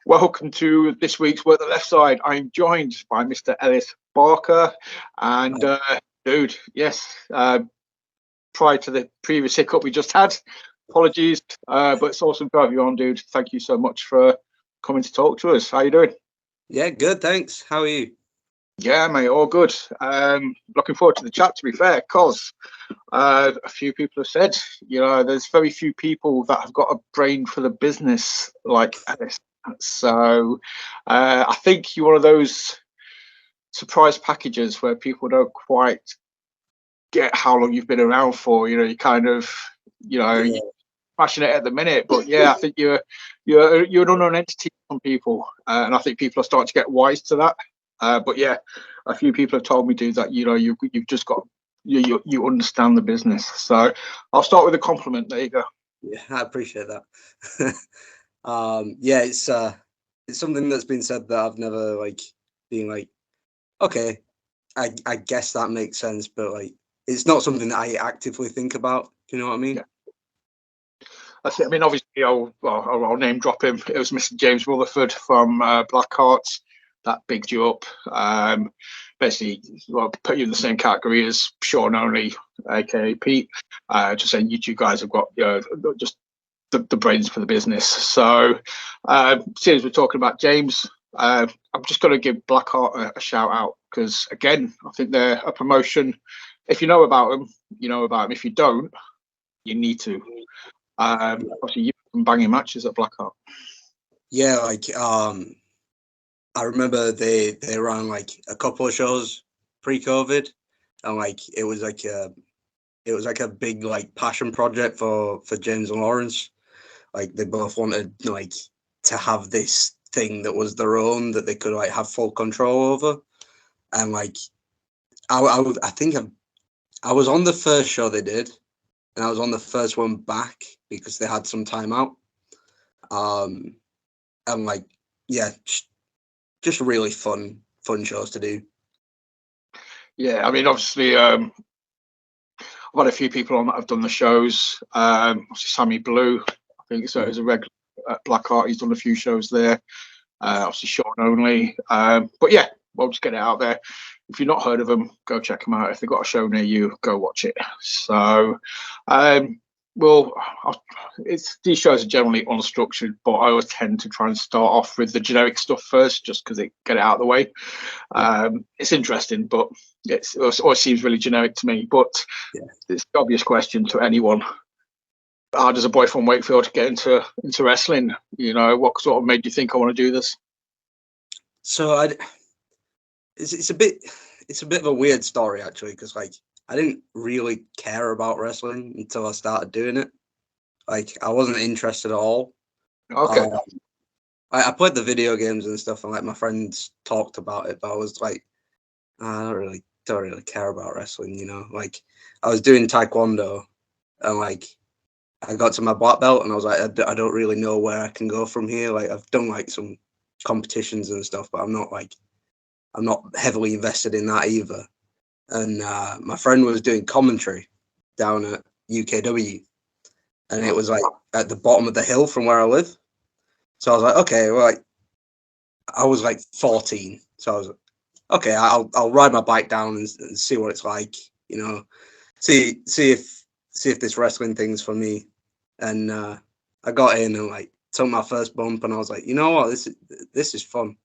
Welcome to this week's Work the Left Side. I'm joined by Mr. Ellis Barker. And, dude, yes, prior to the previous hiccup we just had, apologies, but it's awesome to have you on, dude. Thank you so much for coming to talk to us. How you doing? Yeah, good, thanks. How are you? Yeah, mate, all good. Looking forward to the chat, to be fair, because a few people have said, there's very few people that have got a brain for the business like Ellis. So I think you're one of those surprise packages where people don't quite get how long you've been around for. You kind of, you're passionate at the minute, but yeah, I think you're an unknown entity to some people, and I think people are starting to get wise to that. But yeah, a few people have told me, dude, that you've just got you understand the business. So I'll start with a compliment. There you go. Yeah, I appreciate that. Yeah, it's something that's been said that I've never been like, okay, I guess that makes sense, but it's not something that I actively think about. Do you know what I mean? Yeah. That's it. I mean, obviously, I'll name drop him. It was Mr. James Rutherford from Blackheart that bigged you up. Basically, put you in the same category as Sean Only, aka Pete. Just saying, you two guys have got just the brains for the business. So, since we're talking about James, I'm just going to give Blackheart a shout out because, again, I think they're a promotion. If you know about them, you know about them. If you don't, you need to. Obviously, you've been banging matches at Blackheart. Yeah, I remember they ran a couple of shows pre-COVID, and it was a big passion project for James and Lawrence. They both wanted to have this thing that was their own that they could have full control over, and I think I was on the first show they did, and I was on the first one back because they had some time out. And yeah, just really fun shows to do. Yeah, I mean, obviously, I've had a few people on that have done the shows. Obviously, Sammy Blue, I think so, is a regular at Blackheart. He's done a few shows there. Obviously, Sean Only. But yeah, we'll just get it out there. If you've not heard of them, go check them out. If they've got a show near you, go watch it. So, these shows are generally unstructured, but I always tend to try and start off with the generic stuff first, just because it get it out of the way. It's interesting, but it always seems really generic to me. But it's the obvious question to anyone: how does a boy from Wakefield get into wrestling? What sort of made you think I want to do this? So it's a bit of a weird story actually, because I didn't really care about wrestling until I started doing it. I wasn't interested at all. Okay. I played the video games and stuff, and my friends talked about it, but I was I don't really care about wrestling. I was doing taekwondo, and I got to my black belt, and I was like, I don't really know where I can go from here. I've done some competitions and stuff, but I'm not heavily invested in that either. And my friend was doing commentary down at UKW, and it was at the bottom of the hill from where I live. So I was like, okay, well, I was 14, so I was like, okay, I'll ride my bike down and see what it's like, see if this wrestling thing's for me. And I got in and took my first bump, and I was like, you know what, this is fun,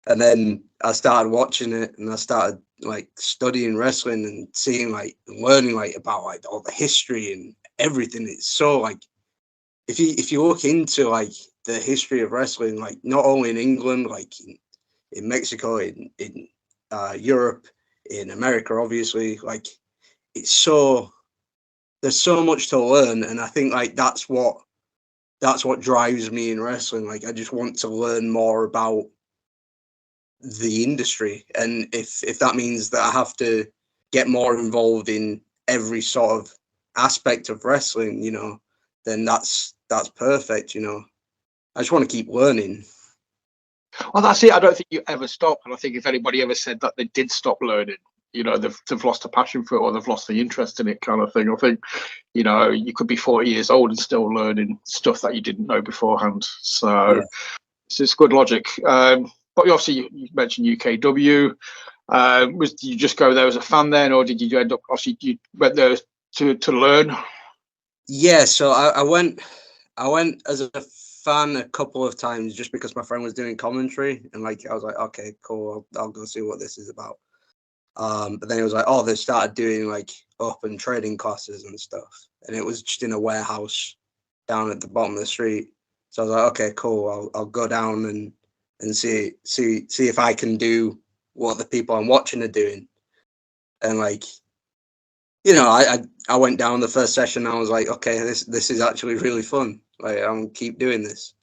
and then I started watching it, and I started studying wrestling and seeing learning about all the history and everything. It's so if you look into the history of wrestling, not only in England, in Mexico, in Europe, in America, obviously, it's so, there's so much to learn, and I think that's what drives me in wrestling. I just want to learn more about the industry, and if that means that I have to get more involved in every sort of aspect of wrestling, then that's perfect. I just want to keep learning. Well, that's it. I don't think you ever stop, and I think if anybody ever said that they did stop learning, you know, they've lost a passion for it, or they've lost the interest in it, kind of thing. I think, you know, you could be 40 years old and still learning stuff that you didn't know beforehand. So it's good logic. But obviously, you mentioned UKW. Did you just go there as a fan then, or did you end up, obviously you went there to learn? Yeah, so I went as a fan a couple of times just because my friend was doing commentary, and like I was like, okay, cool, I'll go see what this is about. But then it was like, oh, they started doing like open trading classes and stuff, and it was just in a warehouse down at the bottom of the street. So I was like, okay, cool, I'll go down and see if I can do what the people I'm watching are doing. And like, you know, I went down the first session and I was like, okay, this is actually really fun. Like, I'm keep doing this.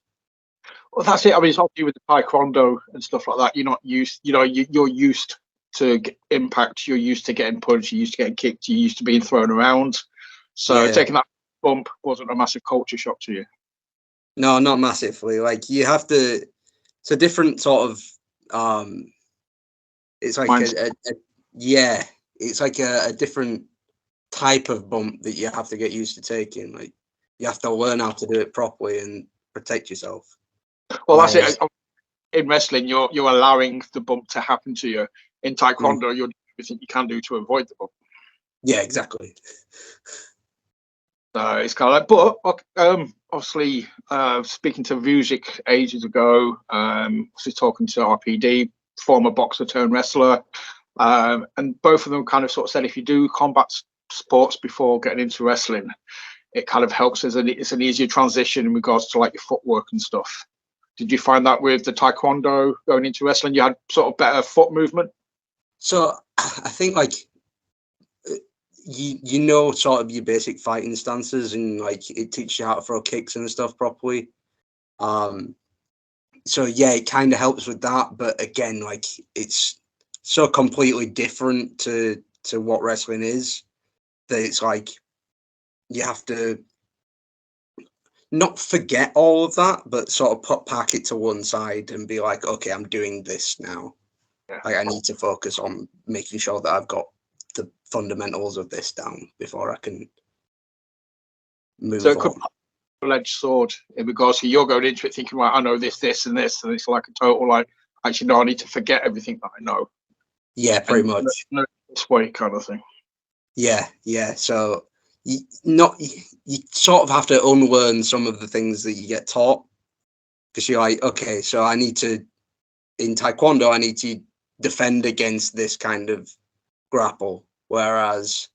Well, that's it. I mean, it's obviously with the taekwondo and stuff like that. You're not used, you know, you're used to impact. You're used to getting punched. You're used to getting kicked. You're used to being thrown around. So taking that bump wasn't a massive culture shock to you. No, not massively. Like you have to. It's a different sort of. It's like it's like a different type of bump that you have to get used to taking. Like you have to learn how to do it properly and protect yourself. Well, that's it. In wrestling, you're allowing the bump to happen to you. In taekwondo, you're doing everything you can do to avoid the bump. Yeah, exactly. It's kind of like, but obviously, speaking to Vujic ages ago, obviously talking to RPD, former boxer turned wrestler, and both of them kind of sort of said if you do combat sports before getting into wrestling, it kind of helps as it's an easier transition in regards to like your footwork and stuff. Did you find that with the taekwondo going into wrestling, you had sort of better foot movement? So I think like you know sort of your basic fighting stances, and like it teaches you how to throw kicks and stuff properly. So yeah, it kind of helps with that, but again, like it's so completely different to what wrestling is that it's like you have to not forget all of that, but sort of park it to one side and be like, okay, I'm doing this now. Yeah. Like I need to focus on making sure that I've got the fundamentals of this down before I can move so it could on. Double-edged sword in regards to you're going into it thinking, right, I know this, and this, and it's like a total like, actually, no, I need to forget everything that I know. Yeah, pretty much. This way kind of thing. Yeah. So you sort of have to unlearn some of the things that you get taught, because you're like, okay, so I need to, in taekwondo, I need to defend against this kind of grapple, whereas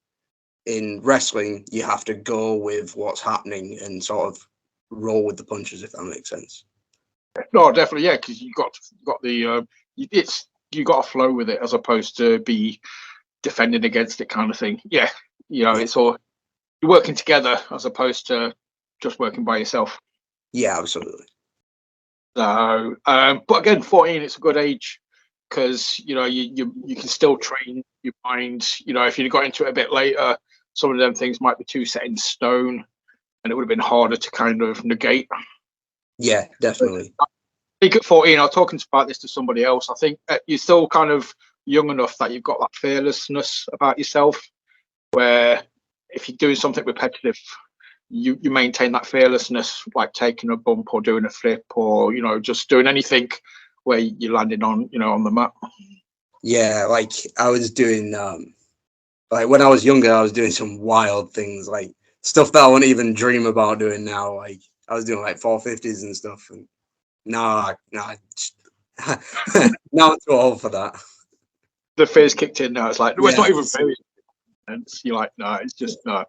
in wrestling, you have to go with what's happening and sort of roll with the punches, if that makes sense. No, definitely, yeah, because you got the you got to flow with it as opposed to be defending against it kind of thing. Yeah, you know, it's all you're working together as opposed to just working by yourself. Yeah, absolutely. So, but again, 14, it's a good age because you know you can still train your mind. You know, if you got into it a bit later, some of them things might be too set in stone, and it would have been harder to kind of negate. Yeah, definitely. I think at 14, I was talking about this to somebody else. I think you're still kind of young enough that you've got that fearlessness about yourself, where if you're doing something repetitive, you maintain that fearlessness, like taking a bump or doing a flip or, you know, just doing anything where you're landing on, you know, on the mat. Yeah, like I was doing, like when I was younger, I was doing some wild things, like stuff that I wouldn't even dream about doing now. Like I was doing like 450s and stuff, and now now I'm too old for that. The fear's kicked in now. It's like, well, it's Yeah, not even fear. You're like, no, it's just no.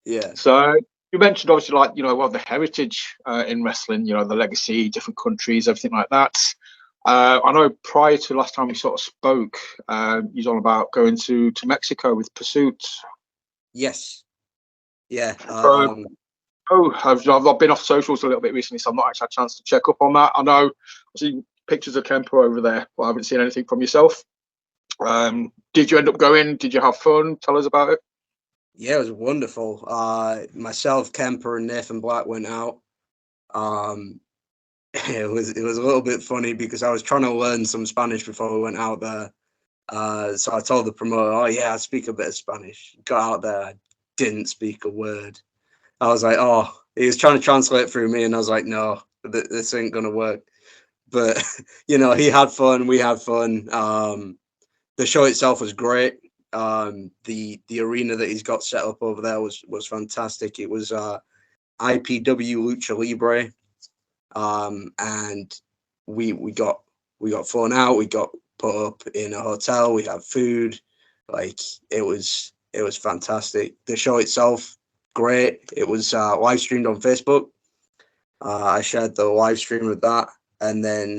yeah. So you mentioned obviously like, you know, well, the heritage in wrestling, you know, the legacy, different countries, everything like that. I know prior to last time we sort of spoke, you was on about going to Mexico with Pursuit. Yes. Yeah. I've been off socials a little bit recently, so I've not actually had a chance to check up on that. I know I've seen pictures of Kempo over there, but I haven't seen anything from yourself. Did you end up going? Did you have fun? Tell us about it. Yeah, it was wonderful. Myself, Kemper, and Nathan Black went out. It was a little bit funny because I was trying to learn some Spanish before we went out there, So I told the promoter, "Oh yeah, I speak a bit of Spanish." Got out there, I didn't speak a word. I was like, "Oh," he was trying to translate through me, and I was like, "No, this ain't gonna work." But you know, he had fun, we had fun. The show itself was great. The arena that he's got set up over there was fantastic. It was IPW Lucha Libre, and we got flown out. We got put up in a hotel. We had food. Like it was fantastic. The show itself, great. It was live streamed on Facebook. I shared the live stream of that, and then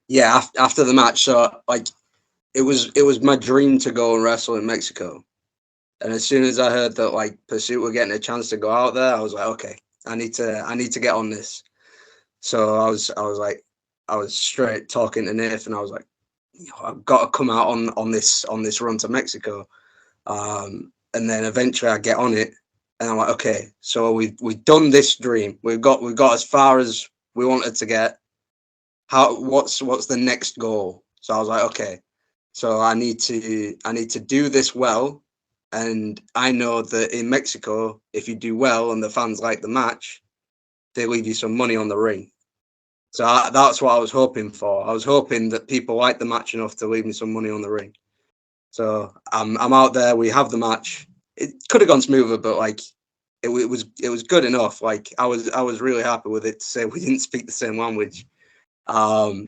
yeah, after the match, so like it was my dream to go and wrestle in Mexico. And as soon as I heard that like Pursuit were getting a chance to go out there, I was like, okay, I need to get on this. So I was straight talking to Nathan. I was like, I've got to come out on this run to Mexico. And then eventually I get on it, and I'm like, okay, so we've done this dream. We've got as far as we wanted to get. What's the next goal? So I was like, okay, so I need to do this well. And I know that in Mexico, if you do well and the fans like the match, they leave you some money on the ring. So that's what I was hoping for. I was hoping that people like the match enough to leave me some money on the ring. So I'm out there. We have the match. It could have gone smoother, but like it was good enough. Like I was really happy with it to say we didn't speak the same language. So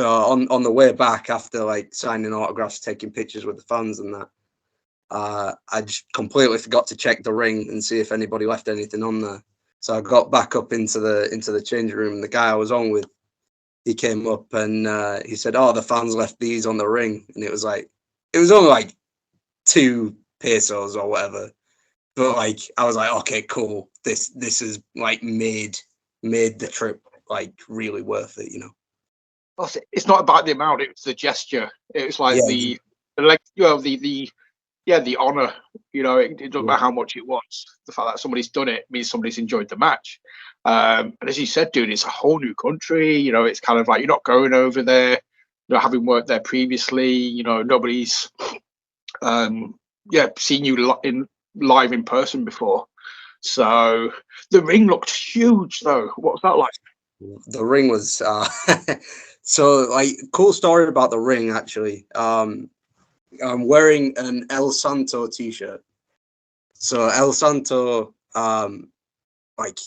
on the way back after like signing autographs, taking pictures with the fans and that, I just completely forgot to check the ring and see if anybody left anything on there. So I got back up into the changing room, and the guy I was on with, he came up and he said, "Oh, the fans left these on the ring," and it was only like 2 pesos or whatever. But like I was like, okay, cool. This is like made the trip like really worth it, you know. Well, it's not about the amount; it's the gesture. It's like Yeah, the honor. You know, it doesn't matter how much it was. The fact that somebody's done it means somebody's enjoyed the match. And as you said, dude, it's a whole new country. You know, it's kind of like you're not going over there. You know, having worked there previously, you know, nobody's seen you live in person before. So the ring looked huge, though. What was that like? the ring was so like cool story about the ring actually. I'm wearing an El Santo t-shirt. So El Santo, like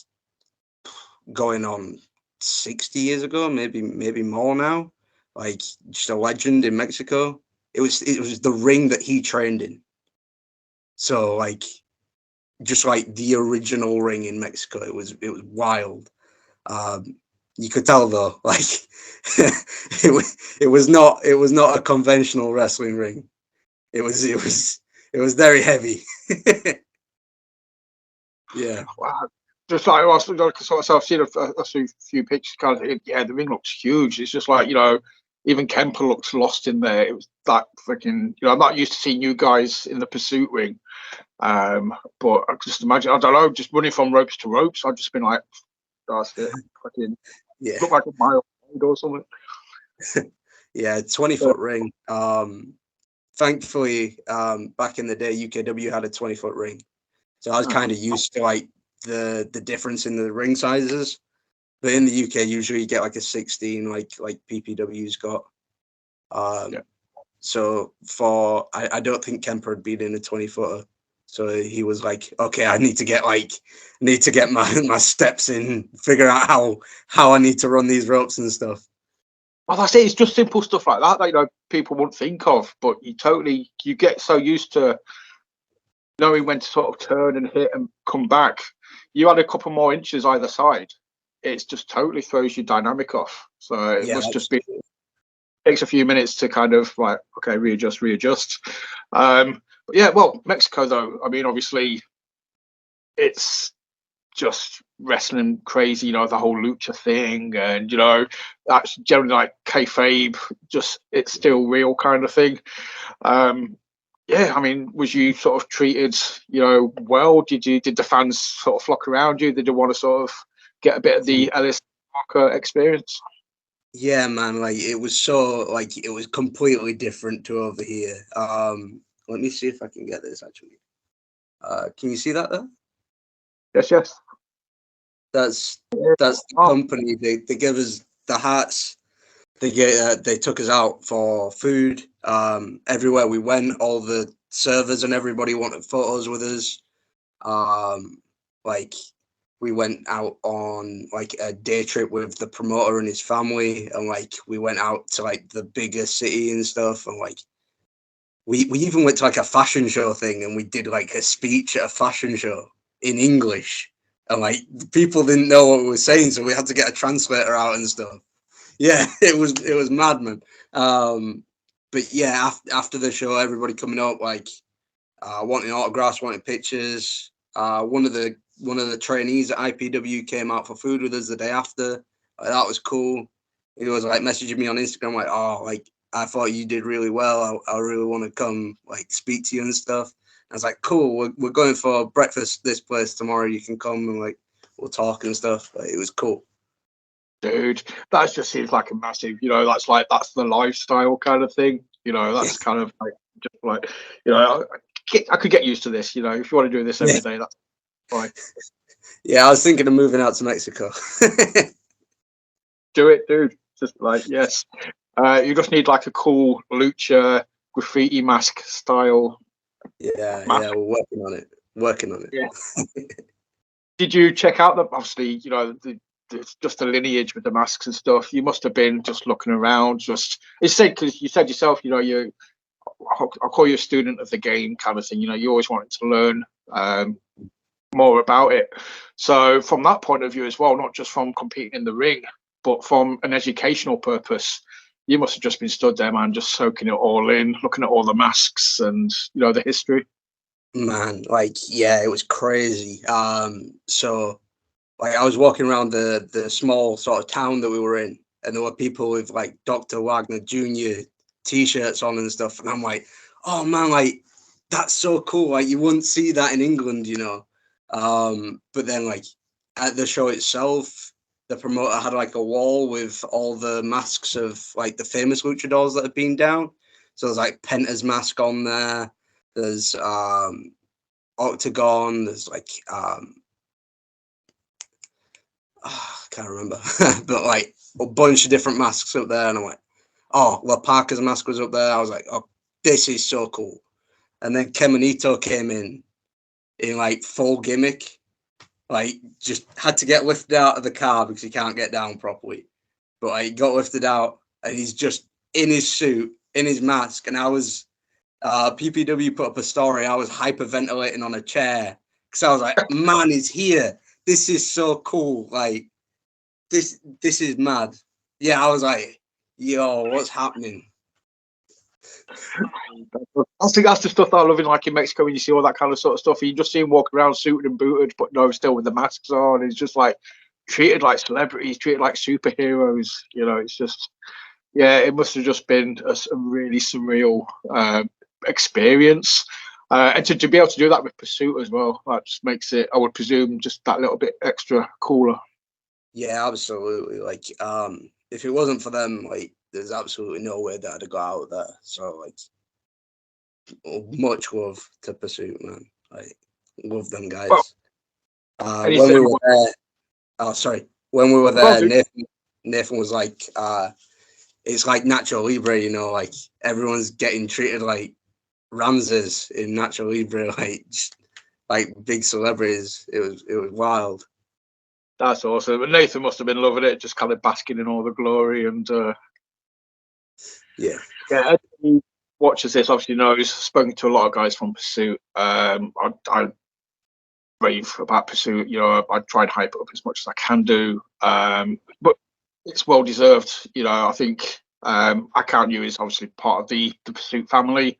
going on 60 years ago, maybe more now, like just a legend in Mexico. It was the ring that he trained in. So like just like the original ring in Mexico, it was wild. You could tell though, like it was not a conventional wrestling ring. It was very heavy. Yeah. Wow. Just like I've seen a few pictures. Kind of, yeah, the ring looks huge. It's just like, you know, even Kemper looks lost in there. It was that freaking. You know, I'm not used to seeing you guys in the Pursuit ring, but I just imagine, I don't know, just running from ropes to ropes. I've just been like, that's it, fucking Yeah. look like a mile or something. Yeah, 20-foot ring. Thankfully, back in the day, UKW had a 20-foot ring, so I was kind of used to like the difference in the ring sizes. But in the UK, usually you get like a 16, like PPW's got. So I don't think Kemper had been in a 20-footer. So he was like, okay, I need to get my steps in, figure out how I need to run these ropes and stuff. Well, I say it's just simple stuff like that you know people wouldn't think of, but you get so used to knowing when to sort of turn and hit and come back. You add a couple more inches either side, it's just totally throws your dynamic off. So it must just be takes a few minutes to kind of like, okay, readjust. But yeah, well, Mexico though, I mean, obviously it's just wrestling crazy, you know, the whole lucha thing, and you know, that's generally like kayfabe, just it's still real kind of thing. Yeah, I mean, was you sort of treated, you know, well? Did the fans sort of flock around you? Did you want to sort of get a bit of the Ellis Barker experience? Yeah, man, like it was so like it was completely different to over here. Let me see if I can get this actually. Can you see that there? Yes, yes. That's Yeah. that's the Oh, company. They give us the hats. They took us out for food. Everywhere we went, all the servers and everybody wanted photos with us. Like we went out on like a day trip with the promoter and his family, and like we went out to like the bigger city and stuff, and like we even went to like a fashion show thing, and we did like a speech at a fashion show in English, and like people didn't know what we were saying, so we had to get a translator out and stuff. Yeah, it was madman. But yeah, after the show, everybody coming up like wanting autographs, wanting pictures. One of the trainees at IPW came out for food with us the day after. That was cool. He was like messaging me on Instagram like, "Oh, like I thought you did really well. I really want to come like speak to you and stuff." I was like, "Cool. We're going for breakfast this place tomorrow. You can come and like we'll talk and stuff." Like, it was cool. dude, that just seems like a massive, that's the lifestyle kind of thing. That's kind of like just like, I could get used to this. If you want to do this Yeah, every day, that's fine. yeah. I was thinking of moving out to Mexico. Do it, dude. Just like yes. You just need like a cool lucha graffiti mask style Yeah, yeah. mask. We're working on it. Working on Yeah. it. Did you check out the obviously it's just the lineage with the masks and stuff? You must have been just looking around. Just it's said because you said yourself, I'll call you a student of the game kind of thing. You always wanted to learn more about it. So from that point of view as well, not just from competing in the ring, but from an educational purpose, you must have just been stood there, man, just soaking it all in, looking at all the masks and the history. Man, like, yeah, it was crazy. So like I was walking around the small sort of town that we were in, and there were people with like Dr. Wagner Jr. t-shirts on and stuff, and I'm like, oh man, like that's so cool. Like you wouldn't see that in England, you know. But then like at the show itself, the promoter had like a wall with all the masks of like the famous luchadors that had been down. So there's like Penta's mask on there. There's Octagon. There's like I can't remember, but like a bunch of different masks up there, and I'm like, oh, well, Parker's mask was up there. I was like, oh, this is so cool. And then Kemonito came in like full gimmick, like just had to get lifted out of the car because he can't get down properly. But like, he got lifted out, and he's just in his suit, in his mask, and I was PPW put up a story. I was hyperventilating on a chair because I was like, man, he's here. This is so cool. Like this is mad. Yeah, I was like, yo, what's happening? I think that's the stuff that I love in like in Mexico when you see all that kind of sort of stuff. You just see him walking around suited and booted, but no, still with the masks on. It's just like treated like celebrities, treated like superheroes. It's just yeah, it must have just been a really surreal experience. And to be able to do that with Pursuit as well, that just makes it, I would presume, just that little bit extra cooler. Yeah, absolutely. Like, if it wasn't for them, like, there's absolutely no way that I'd have got out there. So, like, much love to Pursuit, man. Like, love them Well, guys. and you When said, we were there, oh, sorry, when we were well, there, Nathan was like, it's like Nacho Libre, you know, like everyone's getting treated like Ramses in Nacho Libre, like just, like big celebrities. It was wild. that's awesome. And Nathan must have been loving it, just kind of basking in all the glory. And Yeah. yeah, anyone who watches this obviously knows, spoken to a lot of guys from Pursuit. I rave about Pursuit. I try and hype it up as much as I can do. But it's well deserved. I think I count you as obviously part of the Pursuit family.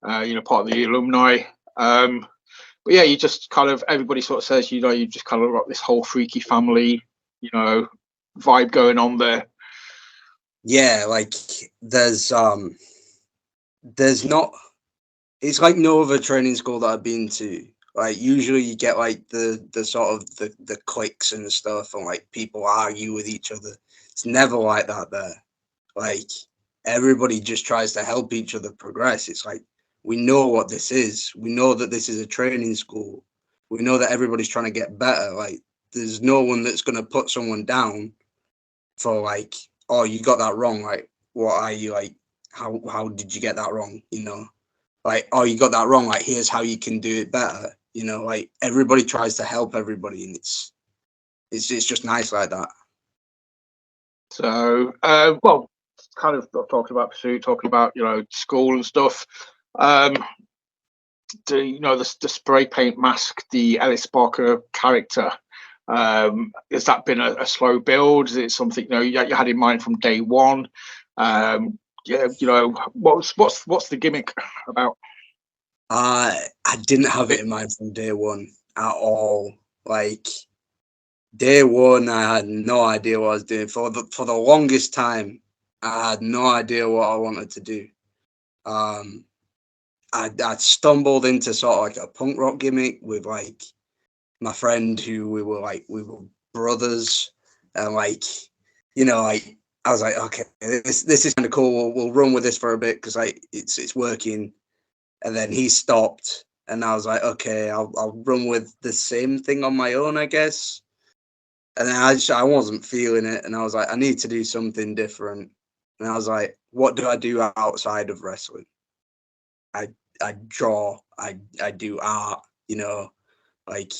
Part of the alumni. But yeah, you just kind of everybody sort of says, you just kind of got this whole freaky family, vibe going on there. Yeah, like there's not, it's like no other training school that I've been to. Like usually you get like the sort of the cliques and stuff, and like people argue with each other. It's never like that there. Like, everybody just tries to help each other progress. It's like, we know what this is. We know that this is a training school. We know that everybody's trying to get better. Like, there's no one that's going to put someone down for like, oh, you got that wrong. Like, what are you like? How did you get that wrong? You know, like, oh, you got that wrong. Like, here's how you can do it better. You know, like, everybody tries to help everybody, and it's just nice like that. So, well, kind of talking about pursuit, talking about school and stuff. The spray paint mask, the Ellis Barker character. Has that been a slow build? Is it something you had in mind from day one? Yeah, what's the gimmick about? I didn't have it in mind from day one at all. Like, day one, I had no idea what I was doing. For the longest time, I had no idea what I wanted to do. I stumbled into sort of like a punk rock gimmick with like my friend, who we were brothers, and like, like, I was like, okay, this is kind of cool. We'll run with this for a bit because like it's working. And then he stopped, and I was like, okay, I'll run with the same thing on my own, I guess. And then I wasn't feeling it, and I was like, I need to do something different. And I was like, what do I do outside of wrestling? I draw, I do art, like,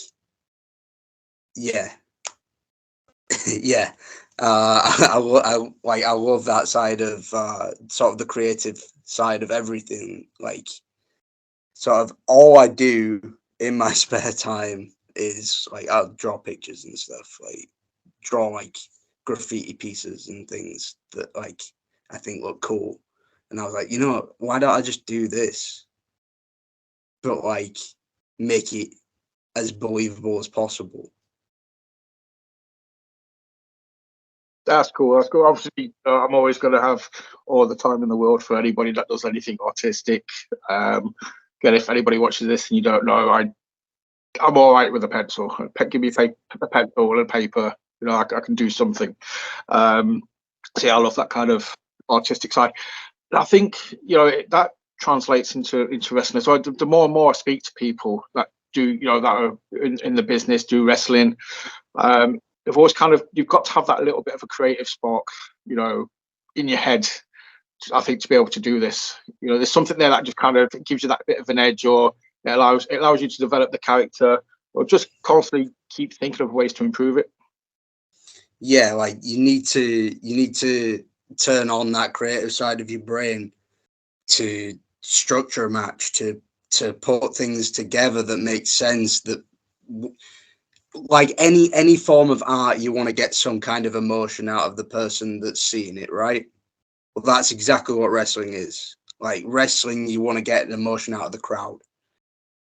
yeah. Yeah. I love that side of sort of the creative side of everything. Like, sort of all I do in my spare time is like, I'll draw pictures and stuff, like draw like graffiti pieces and things that like I think look cool. And I was like, why don't I just do this, but like make it as believable as possible? That's cool. That's cool. Obviously, I'm always going to have all the time in the world for anybody that does anything artistic. Again, if anybody watches this and you don't know, I'm all right with a pencil. Give me a pencil and paper. I can do something. So yeah, I love that kind of artistic side. And I think that translates into wrestling. So the more and more I speak to people that do that are in the business, do wrestling, they've always you've got to have that little bit of a creative spark, in your head. I think to be able to do this, there's something there that just kind of gives you that bit of an edge, or it allows you to develop the character, or just constantly keep thinking of ways to improve it. Yeah, like you need to turn on that creative side of your brain to structure a match, to put things together that make sense, that like any form of art, you want to get some kind of emotion out of the person that's seeing it, right? Well, that's exactly what wrestling is. Like, wrestling, you want to get an emotion out of the crowd.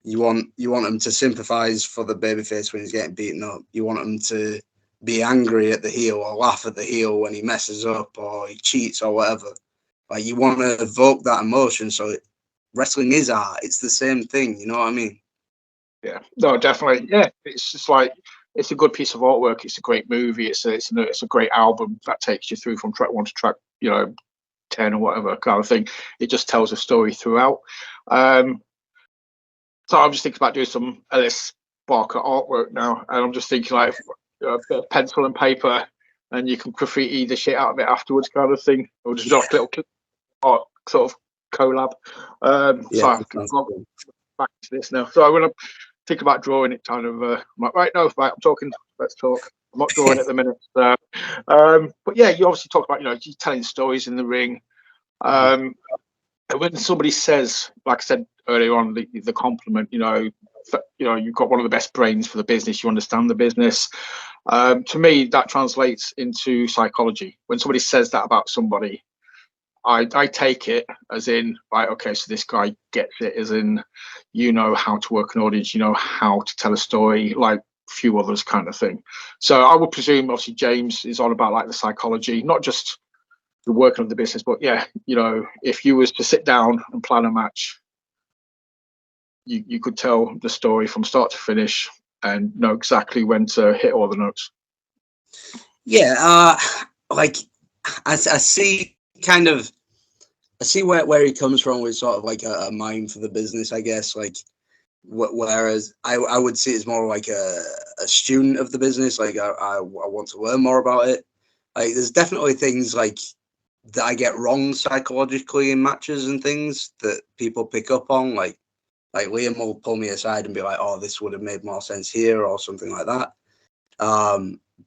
You want them to sympathize for the babyface when he's getting beaten up. You want them to be angry at the heel or laugh at the heel when he messes up or he cheats or whatever. Like, you want to evoke that emotion. So wrestling is art. It's the same thing. You know what I mean? Yeah, no, definitely. Yeah, it's just like, it's a good piece of artwork. It's a great movie. It's a great album that takes you through from track 1 to track 10 or whatever kind of thing. It just tells a story throughout. So I'm just thinking about doing some Ellis Barker artwork now, and I'm just thinking like a bit of pencil and paper, and you can graffiti the shit out of it afterwards, kind of thing, or just drop a little art sort of collab. Yeah, So I've got back to this now. So when I think about drawing it, kind of, I'm like, right, no, right, I'm talking. Let's talk. I'm not drawing at the minute. But yeah, you obviously talk about you telling stories in the ring. And when somebody says, like I said earlier on, the compliment, you've got one of the best brains for the business. You understand the business. To me, that translates into psychology. When somebody says that about somebody, I take it as in, right, okay, so this guy gets it, as in, how to work an audience, how to tell a story, like few others, kind of thing. So I would presume, obviously, James is on about like the psychology, not just the working of the business, but yeah, if you was to sit down and plan a match, you could tell the story from start to finish and know exactly when to hit all the notes. Yeah, like I see kind of, I see where he comes from with sort of like a mind for the business, I guess. Like, whereas I would see it as more like a student of the business. Like, I want to learn more about it. Like, there's definitely things like that I get wrong psychologically in matches and things that people pick up on. Like Liam will pull me aside and be like, "Oh, this would have made more sense here," or something like that.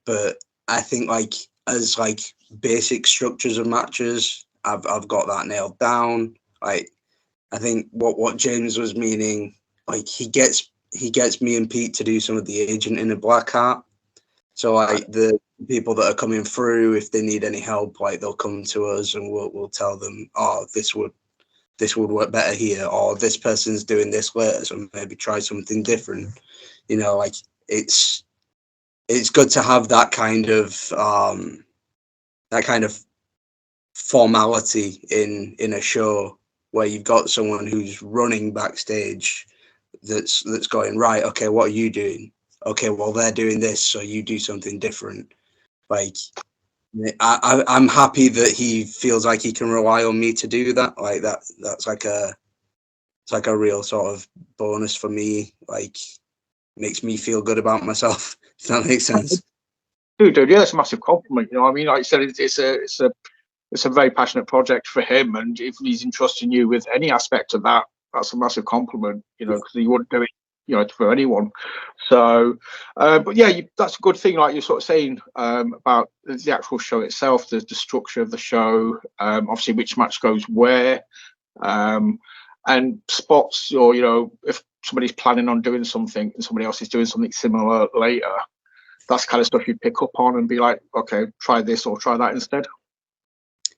But I think like as like basic structures of matches, I've got that nailed down. Like, I think what James was meaning, like he gets me and Pete to do some of the agent in a Blackheart. So like the people that are coming through, if they need any help, like they'll come to us and we'll tell them, oh, this would work better here, or this person's doing this later, so maybe try something different. You know, like it's good to have that kind of formality in a show where you've got someone who's running backstage that's going, right, okay, what are you doing? Okay, well, they're doing this, so you do something different. Like, I'm happy that he feels like he can rely on me to do that. Like that's like it's like a real sort of bonus for me. Like, makes me feel good about myself. If that makes sense. Dude, yeah, it's a massive compliment. You know what I mean? Like I said, it's a very passionate project for him, and if he's entrusting you with any aspect of that, that's a massive compliment. You know, because he wouldn't do it, you know, for anyone. So, but yeah, that's a good thing. Like you're sort of saying about the actual show itself, the structure of the show, obviously which match goes where, and spots, or you know, if somebody's planning on doing something and somebody else is doing something similar later, that's kind of stuff you pick up on and be like, okay, try this or try that instead.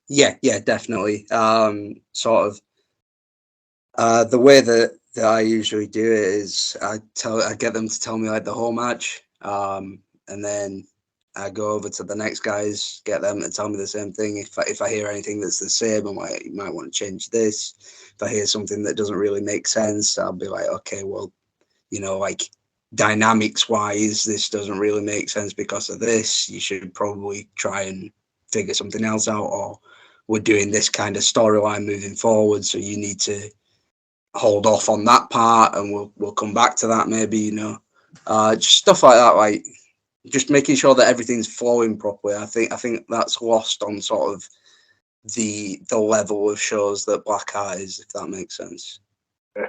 Yeah, definitely. Sort of the way that I usually do it is I get them to tell me like the whole match, and then I go over to the next guys, get them to tell me the same thing. If I hear anything that's the same, I'm like, you might want to change this. If I hear something that doesn't really make sense, I'll be like, okay, well, you know, like dynamics wise, this doesn't really make sense because of this. You should probably try and figure something else out, or we're doing this kind of storyline moving forward, so you need to hold off on that part, and we'll come back to that maybe. You know, just stuff like that, like just making sure that everything's flowing properly. I think that's lost on sort of the level of shows that Blackheart is, if that makes sense.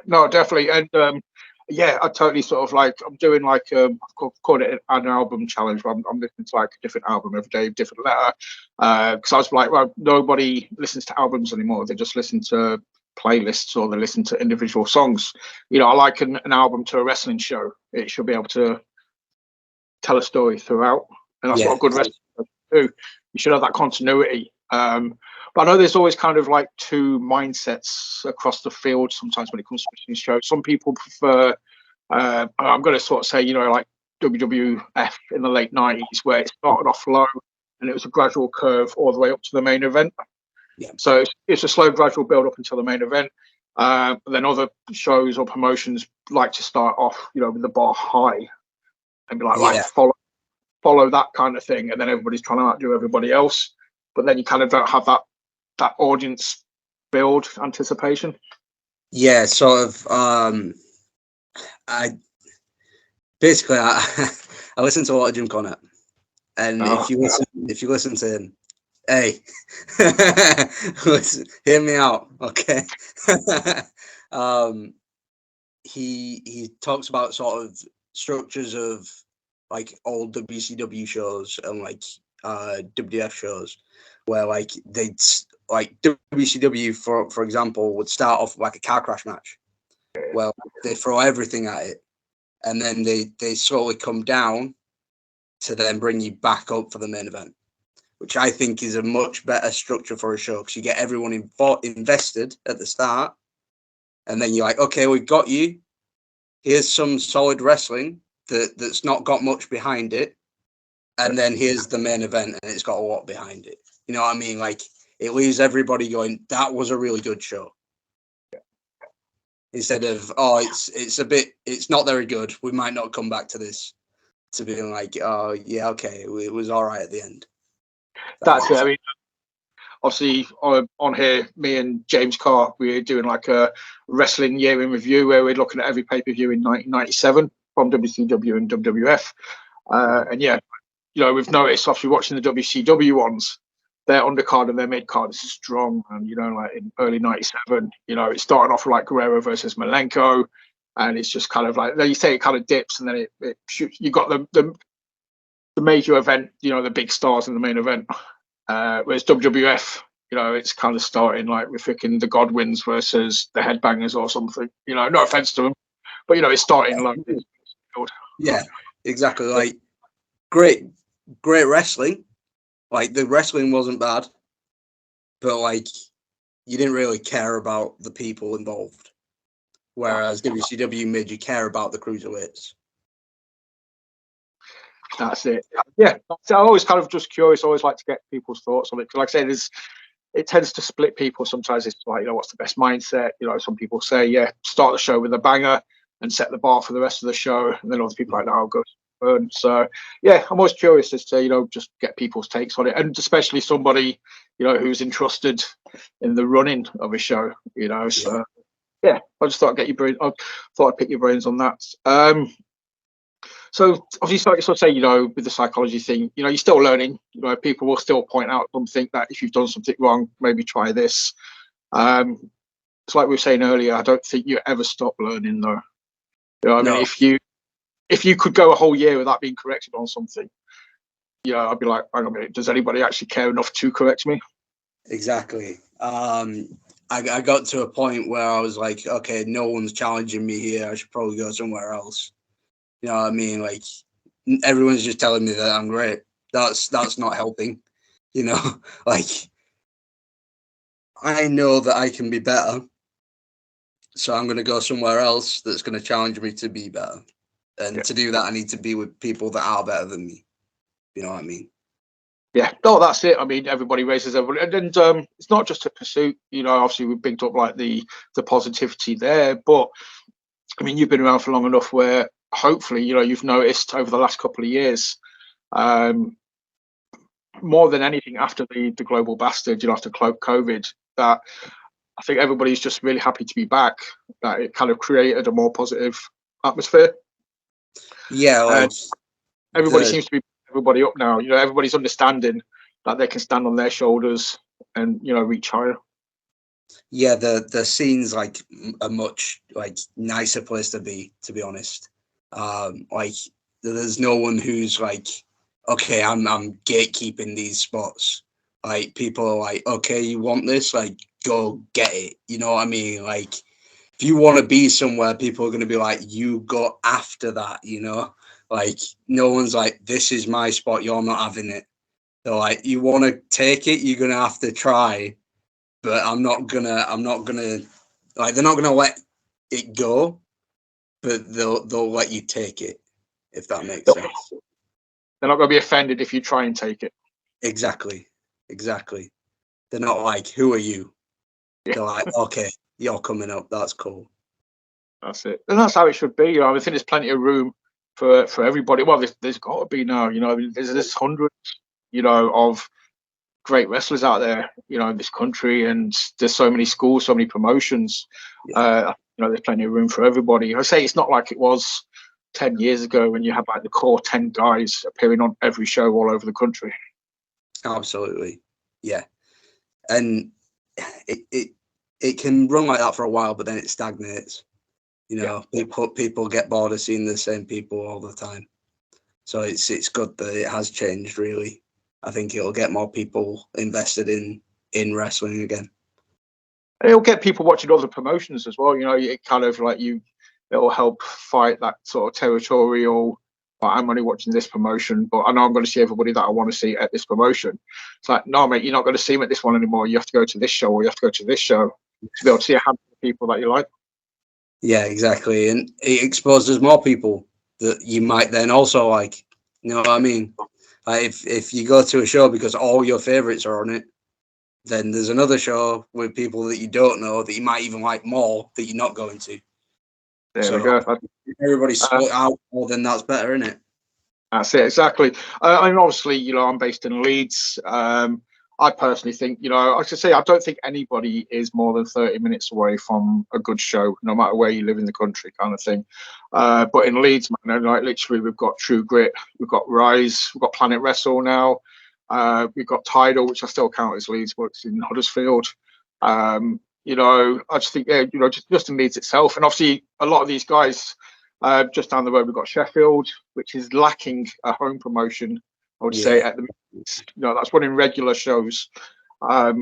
No, definitely, and yeah, I totally sort of like I'm doing like I've called it an album challenge. Where I'm listening to like a different album every day, different letter. Because I was like, well, nobody listens to albums anymore. They just listen to playlists or they listen to individual songs. You know, I like an album to a wrestling show. It should be able to tell a story throughout, and that's what a good wrestling show should do. You should have that continuity. But I know there's always kind of like two mindsets across the field sometimes when it comes to wrestling shows. Some people prefer, I'm going to sort of say, you know, like WWF in the late 90s, where it started off low and it was a gradual curve all the way up to the main event. Yeah. So it's a slow, gradual build up until the main event. Then other shows or promotions like to start off, you know, with the bar high and be like, right, follow that kind of thing. And then everybody's trying to outdo everybody else. But then you kind of don't have that audience build anticipation. Yeah, sort of. I basically I listen to a lot of Jim Cornette, and if you listen to him, hey, listen, hear me out, okay? He talks about sort of structures of like old WCW shows and like WWF shows, where like they'd like WCW for example would start off like a car crash match. Well, they throw everything at it, and then they slowly come down to then bring you back up for the main event, which I think is a much better structure for a show because you get everyone invested at the start, and then you're like, okay, we've got you. Here's some solid wrestling that's not got much behind it, and then here's the main event, and it's got a lot behind it. You know what I mean? Like, it leaves everybody going, that was a really good show. Instead of, oh, it's not very good. We might not come back to this. To being like, oh, yeah, okay, it was all right at the end. That's it. I mean, obviously on here, me and James Carr, we're doing like a wrestling year in review where we're looking at every pay-per-view in 1997 from WCW and WWF. And yeah, we've noticed obviously watching the WCW ones, their undercard and their mid card is strong. And like in early '97, it started off like Guerrero versus Malenko, and it's just kind of like you say it kind of dips, and then it shoots. You got the major event, the big stars in the main event. Whereas WWF, it's kind of starting like we're thinking the Godwins versus the Headbangers or something. No offense to them, but it's starting like this. Yeah, exactly. Like great wrestling. Like the wrestling wasn't bad, but like you didn't really care about the people involved. Whereas WCW made you care about the cruiserweights. That's it. Yeah. So I'm always kind of just curious. I always like to get people's thoughts on it. Because like I say, it tends to split people. Sometimes it's like, what's the best mindset? Some people say, yeah, start the show with a banger and set the bar for the rest of the show. And then other people are like, no, I'll go burn. So yeah, I'm always curious as to, just get people's takes on it. And especially somebody, who's entrusted in the running of a show, so yeah, I just thought I'd get your brain. I thought I'd pick your brains on that. So obviously, like I say, with the psychology thing, you're still learning. People will still point out something that if you've done something wrong, maybe try this. It's like we were saying earlier. I don't think you ever stop learning, though. I mean, if you could go a whole year without being corrected on something, I'd be like, hang on a minute, does anybody actually care enough to correct me? Exactly. I got to a point where I was like, okay, no one's challenging me here. I should probably go somewhere else. You know what I mean? Like everyone's just telling me that I'm great. That's not helping. Like I know that I can be better. So I'm going to go somewhere else that's going to challenge me to be better. And to do that, I need to be with people that are better than me. You know what I mean? Yeah, no, that's it. I mean, everybody races everybody, and it's not just a pursuit. Obviously we've picked up like the positivity there, but I mean, you've been around for long enough where hopefully, you've noticed over the last couple of years, more than anything after the global bastard, after COVID, that I think everybody's just really happy to be back. That it kind of created a more positive atmosphere. Yeah, everybody seems to be everybody up now. Everybody's understanding that they can stand on their shoulders and reach higher. Yeah, the scene's like a much like nicer place to be honest. Like there's no one who's like, okay, I'm gatekeeping these spots. Like people are like, okay, you want this, like go get it. You know what I mean? Like if you want to be somewhere, people are going to be like, you go after that. Like no one's like, this is my spot, you're not having it. They're like, you want to take it, you're gonna have to try. But I'm not gonna like they're not gonna let it go, but they'll let you take it, if that makes sense. They're not gonna be offended if you try and take it. Exactly. They're not like, who are you? They're like, okay, you're coming up, that's cool. That's it. And that's how it should be. I think there's plenty of room for everybody. Well, there's got to be now. There's hundreds, of great wrestlers out there, in this country, and there's so many schools, so many promotions. There's plenty of room for everybody. I say it's not like it was 10 years ago when you had like the core 10 guys appearing on every show all over the country. Absolutely, yeah. And it can run like that for a while, but then it stagnates. People get bored of seeing the same people all the time. So it's good that it has changed, really. I think it'll get more people invested in wrestling again. And it'll get people watching other promotions as well. It kind of like it'll help fight that sort of territorial, I'm only watching this promotion, but I know I'm going to see everybody that I want to see at this promotion. It's like, no, mate, you're not going to see them at this one anymore. You have to go to this show, or you have to go to this show to be able to see a handful of people that you like. Yeah, exactly. And it exposes more people that you might then also like. You know what I mean? Like if you go to a show because all your favorites are on it, then there's another show with people that you don't know that you might even like more that you're not going to. There we go. Everybody's split out more, then that's better, isn't it? That's it, exactly. I mean, obviously, I'm based in Leeds. I personally think, I should say, I don't think anybody is more than 30 minutes away from a good show, no matter where you live in the country, kind of thing. But in Leeds, man, like literally, we've got True Grit, we've got Rise, we've got Planet Wrestle now, we've got Tidal, which I still count as Leeds, but it's in Huddersfield. I just think, just in Leeds itself, and obviously a lot of these guys, just down the road, we've got Sheffield, which is lacking a home promotion, I would say, at the that's running regular shows. But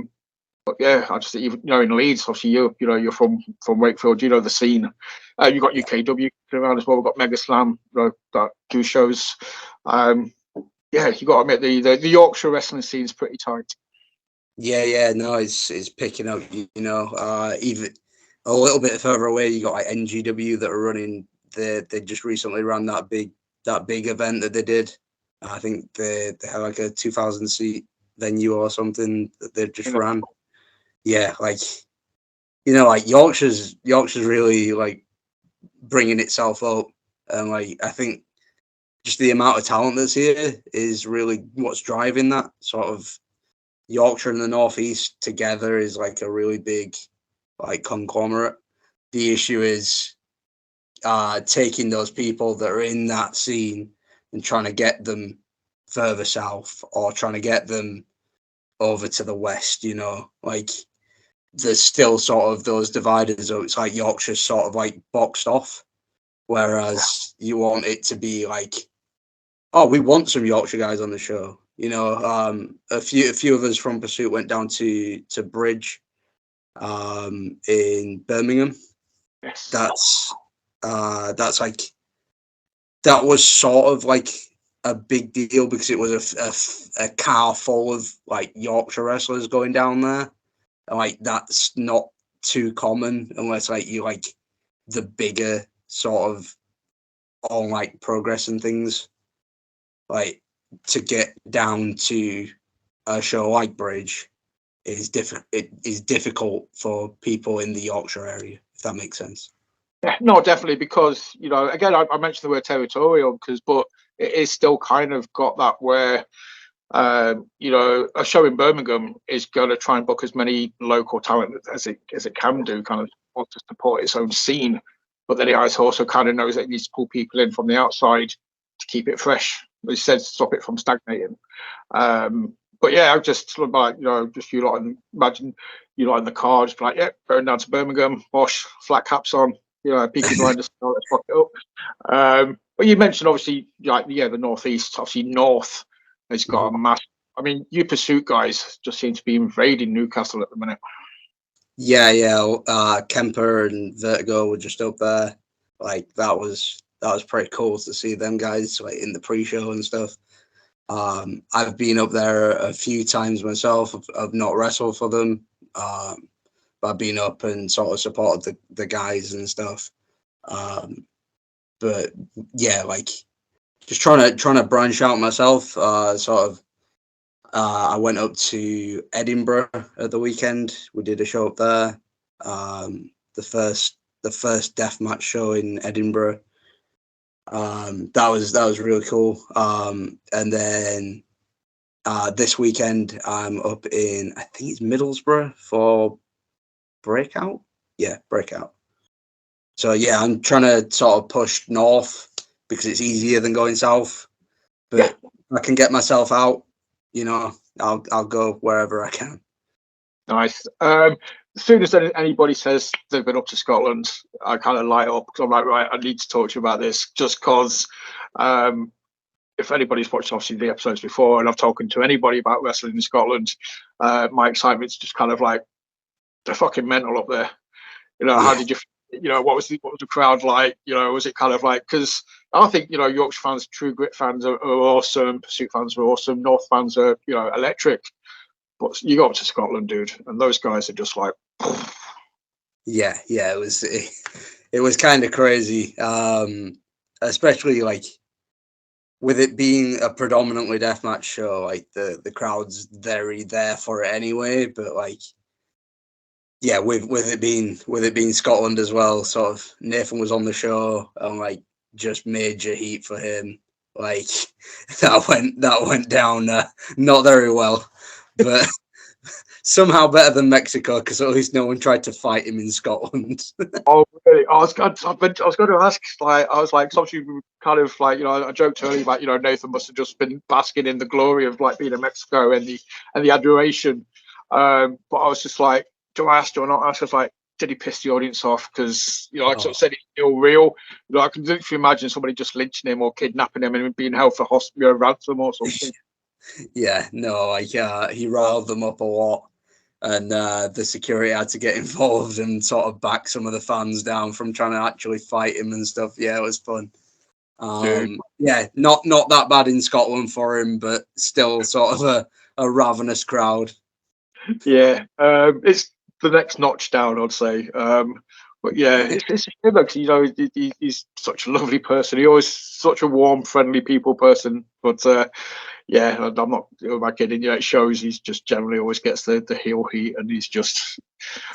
yeah, I just think, in Leeds, obviously you're from Wakefield, the scene. You've got UKW around as well. We've got Mega Slam, that do shows. You got to admit the Yorkshire wrestling scene is pretty tight. No, it's picking up. Even a little bit further away, you got like NGW that are running. They just recently ran that big event that they did. I think they had like a 2,000 seat venue or something that they just ran. Yeah, like Yorkshire's really like bringing itself up, and like I think just the amount of talent that's here is really what's driving that. Sort of Yorkshire and the Northeast together is like a really big like conglomerate. The issue is taking those people that are in that scene and trying to get them further south or trying to get them over to the west, like there's still sort of those dividers. So it's like Yorkshire's sort of like boxed off, whereas you want it to be like, oh, we want some Yorkshire guys on the show. A few of us from Pursuit went down to Bridge in Birmingham. Yes. That's like, that was sort of like a big deal because it was a car full of like Yorkshire wrestlers going down there. And like that's not too common unless like you like the bigger sort of on like Progress and things. Like to get down to a show like Bridge is difficult for people in the Yorkshire area, if that makes sense. Yeah, no, definitely, because again, I mentioned the word territorial but it is still kind of got that where a show in Birmingham is going to try and book as many local talent as it can do, kind of want to support its own scene, but then it also kind of knows that it needs to pull people in from the outside to keep it fresh. It says stop it from stagnating. But yeah, I just look like just you lot, and imagine you lot in the car, just like, going down to Birmingham, wash, flat caps on, Peaky Blinders, let's rock it up. But you mentioned obviously the Northeast, obviously North has got a massive. I mean, you Pursuit guys just seem to be invading Newcastle at the minute. Yeah. Kemper and Vertigo were just up there. Like that was pretty cool to see them guys like in the pre-show and stuff. I've been up there a few times myself. I've not wrestled for them, but I've been up and sort of supported the guys and stuff. But yeah, like just trying to branch out myself. I went up to Edinburgh at the weekend. We did a show up there. The first deathmatch show in Edinburgh. That was really cool. And then this weekend I'm up in, I think it's Middlesbrough for Breakout. Yeah, Breakout. So yeah, I'm trying to sort of push north because it's easier than going south. But if I can get myself out, I'll go wherever I can. Nice. As soon as anybody says they've been up to Scotland, I kind of light up because I'm like, right, I need to talk to you about this, just because if anybody's watched obviously the episodes before and I've talked to anybody about wrestling in Scotland, my excitement's just kind of like, they're fucking mental up there. How did you, what was the crowd like? Was it kind of like, because I think, Yorkshire fans, True Grit fans are awesome, Pursuit fans are awesome, North fans are, electric. But you go up to Scotland, dude, and those guys are just like, yeah, it was kind of crazy, especially like with it being a predominantly deathmatch show. Like the crowd's very there for it anyway, but like, yeah, with it being Scotland as well, sort of Nathan was on the show and like just major heat for him. Like that went down not very well. But somehow better than Mexico because at least no one tried to fight him in Scotland. Oh, really? I was going to ask. Like, I was like, so obviously, we kind of like, I joked earlier about, Nathan must have just been basking in the glory of like being in Mexico and the adoration. But I was just like, do I ask? Do I not ask? I was like, did he piss the audience off? Because like sort of said, it's still real. I can literally imagine somebody just lynching him or kidnapping him and being held for hospital ransom or something. Yeah, no, like he riled them up a lot. And the security had to get involved and sort of back some of the fans down from trying to actually fight him and stuff. Yeah, it was fun. Yeah, not that bad in Scotland for him, but still sort of a ravenous crowd. Yeah, it's the next notch down, I'd say. But yeah, it's a shame because he's such a lovely person. He always such a warm, friendly people person. But yeah, I'm not kidding. It shows he's just generally always gets the heel heat, and he's just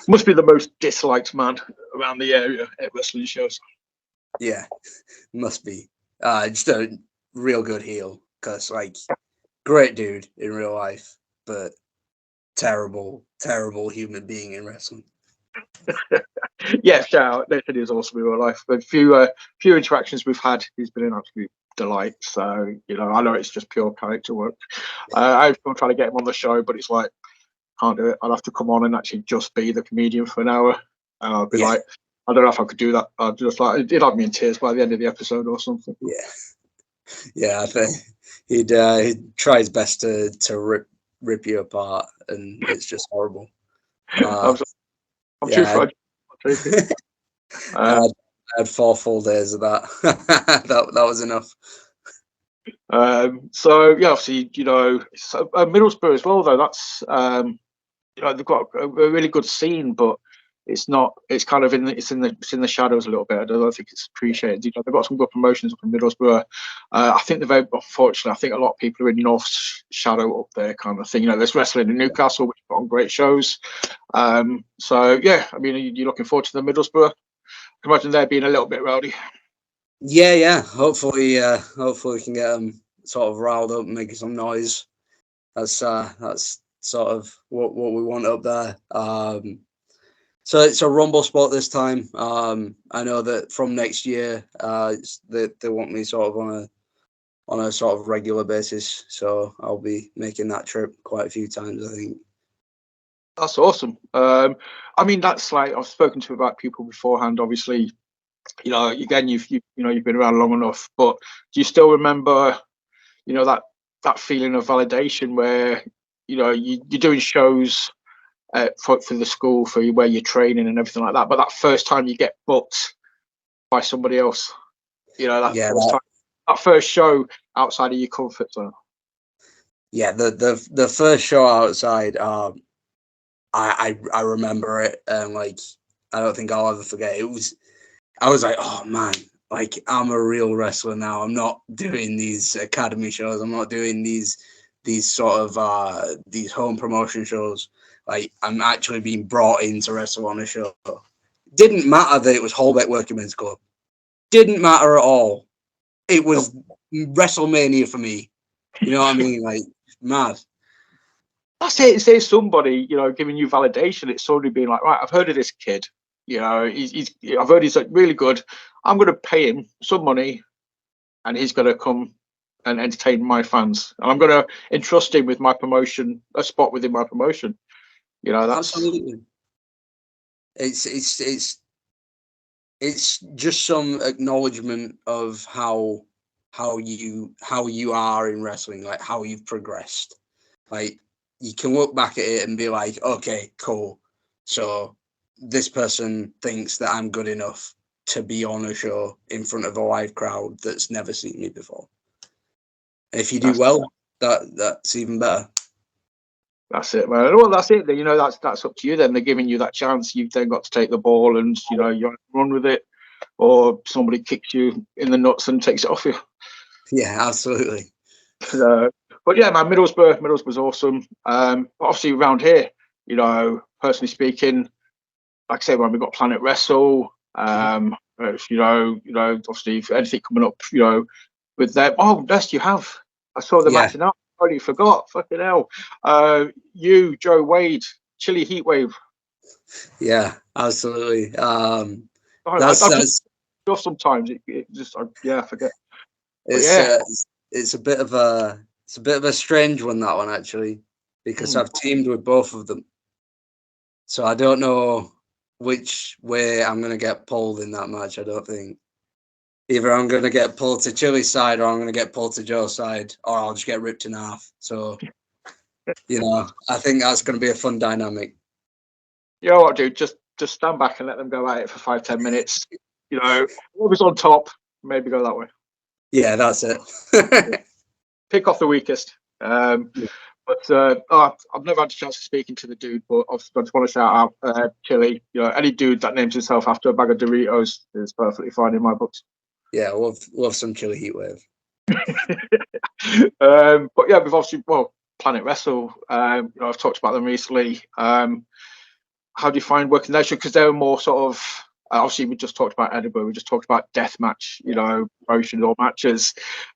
must be the most disliked man around the area at wrestling shows. Yeah, must be. Just a real good heel because like great dude in real life, but terrible human being in wrestling. Yeah, shout out. Nathan is awesome in real life. But few interactions we've had, he's been an absolute delight. So I know it's just pure character work. I've been trying to get him on the show, but it's like can't do it. I'll have to come on and actually just be the comedian for an hour. And I'll be like, I don't know if I could do that. I'd just like it'd have me in tears by the end of the episode or something. Yeah. I think he'd try his best to rip you apart, and it's just horrible. I'm too fragile. I had 4 full days of that. that was enough. So yeah, obviously, Middlesbrough as well. Though that's they've got a really good scene, but it's not. It's kind of in the shadows a little bit. I don't think it's appreciated. They've got some good promotions up in Middlesbrough. I think unfortunately, I think a lot of people are in North's shadow up there, kind of thing. There's wrestling in Newcastle, which put on great shows. So yeah, I mean, you're looking forward to the Middlesbrough. I can imagine they're being a little bit rowdy. Yeah. Hopefully we can get them sort of riled up and making some noise. That's sort of what we want up there. So it's a Rumble spot this time. I know that from next year, they want me sort of on a sort of regular basis. So I'll be making that trip quite a few times, I think. That's awesome. I mean, that's like I've spoken to about people beforehand. Obviously, again, you've been around long enough. But do you still remember, that feeling of validation where you're doing shows for the school for where you're training and everything like that, but that first time you get booked by somebody else, that first show outside of your comfort zone. Yeah, the first show outside, I remember it, and like I don't think I'll ever forget it. I was like, oh man, like I'm a real wrestler now. I'm not doing these academy shows. I'm not doing these sort of these home promotion shows. Like I'm actually being brought in to wrestle on a show. Didn't matter that it was Holbeck Working Men's Club. Didn't matter at all. It was WrestleMania for me. You know what I mean? Like mad. That's it. Say somebody, giving you validation. It's somebody being like, right, I've heard of this kid. I've heard he's like really good. I'm going to pay him some money, and he's going to come and entertain my fans. And I'm going to entrust him with my promotion, a spot within my promotion. That's absolutely. It's just some acknowledgement of how you are in wrestling, like how you've progressed. Like you can look back at it and be like, okay, cool. So this person thinks that I'm good enough to be on a show in front of a live crowd that's never seen me before. If you do well, that's even better. That's it, man. Well, that's it. That's up to you. Then they're giving you that chance. You've then got to take the ball and you run with it, or somebody kicks you in the nuts and takes it off you. Yeah, absolutely. But yeah, man, Middlesbrough's awesome. Obviously around here, personally speaking, like I say, when we got Planet Wrestle, obviously if anything coming up, with them. Oh, yes, you have. I saw them acting out totally forgot. Fucking hell. You, Joe Wade, Chili Heatwave. Yeah, absolutely. I That's just sometimes it just I forget. But it's yeah. uh, it's a bit of a strange one, that one, actually, because I've teamed with both of them, so I don't know which way I'm gonna get pulled in that match. I don't think either I'm gonna get pulled to Chili's side or I'm gonna get pulled to Joe's side, or I'll just get ripped in half. So I think that's gonna be a fun dynamic. You know what, dude? Just stand back and let them go at it for 5-10 minutes. Whoever's on top, maybe go that way. Yeah, that's it. Pick off the weakest. But I've never had a chance of speaking to the dude, but I just want to shout out Chili. Any dude that names himself after a bag of Doritos is perfectly fine in my books. Yeah, love some Chili Heatwave. But yeah, we've obviously Planet Wrestle. I've talked about them recently. How do you find working there? Because they're more sort of obviously we just talked about Edinburgh, we just talked about deathmatch, promotions or matches,